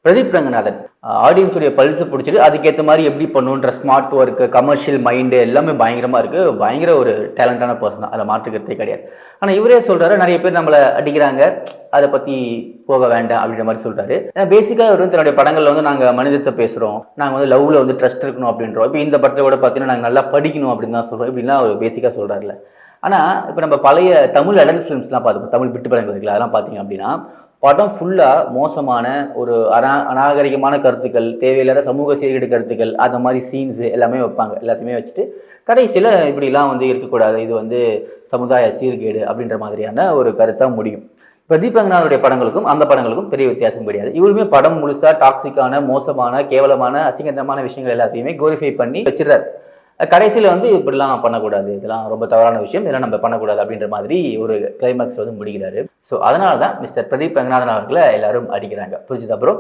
Pradeep Ranganathan ஆடியன்ஸுடைய pulse பிடிச்சிட்டு அதுக்கேற்ற மாதிரி எப்படி பண்ணுன்ற ஸ்மார்ட் ஒர்க்கு கமர்ஷியல் மைண்டு எல்லாமே பயங்கரமாக இருக்குது. பயங்கர ஒரு டேலண்டான பர்சன் தான், அதில் மாற்றுக்கிறதே கிடையாது. ஆனால் இவரே சொல்கிறாரு நிறைய பேர் நம்மளை அடிக்கிறாங்க, அதை பற்றி போக வேண்டாம் அப்படின்ற மாதிரி சொல்கிறாரு. ஏன்னா பேசிக்காக அவர் தன்னுடைய படங்களில் வந்து நாங்கள் மனிதத்தை பேசுகிறோம், நாங்கள் வந்து லவ்வில் வந்து ட்ரஸ்ட் இருக்கணும் அப்படின்றோம். இப்போ இந்த படத்தை கூட பார்த்தீங்கன்னா நாங்கள் நல்லா படிக்கணும் அப்படின்னு தான் சொல்கிறோம், இப்படின்னா அவர் பேசிக்காக சொல்கிறாருல. ஆனால் இப்போ நம்ம பழைய தமிழ் அடல்ட் ஃபிலிம்ஸ்லாம் பார்த்துப்போம், தமிழ் பிட்டு படங்கள் இருக்குல்ல, அதெல்லாம் பார்த்தீங்க அப்படின்னா படம் ஃபுல்லாக மோசமான ஒரு அநாகரிகமான கருத்துக்கள், தேவையில்லாத சமூக சீர்கேடு கருத்துக்கள், அந்த மாதிரி சீன்ஸு எல்லாமே வைப்பாங்க. எல்லாத்தையுமே வச்சுட்டு கடைசியில் இப்படிலாம் வந்து இருக்கக்கூடாது, இது வந்து சமுதாய சீர்கேடு அப்படின்ற மாதிரியான ஒரு கருத்தாக முடியும். பிரதீப் ரங்கநாதனுடைய படங்களுக்கும் அந்த படங்களுக்கும் பெரிய வித்தியாசம் கிடையாது. இவருமே படம் முழுசாக டாக்ஸிக்கான, மோசமான, கேவலமான, அசிங்கந்தமான விஷயங்கள் எல்லாத்தையுமே குளோரிஃபை பண்ணி வச்சிடறாரு. கடைசியில் வந்து இப்படிலாம் பண்ணக்கூடாது, இதெல்லாம் ரொம்ப தவறான விஷயம், இதெல்லாம் நம்ம பண்ணக்கூடாது அப்படின்ற மாதிரி ஒரு கிளைமேக்ஸ் வந்து முடிக்கிறாரு. ஸோ அதனால தான் மிஸ்டர் பிரதீப் ரங்கநாதன் அவர்களை எல்லாரும் அடிக்கிறாங்க. புரிஞ்சுதா ப்ரோ?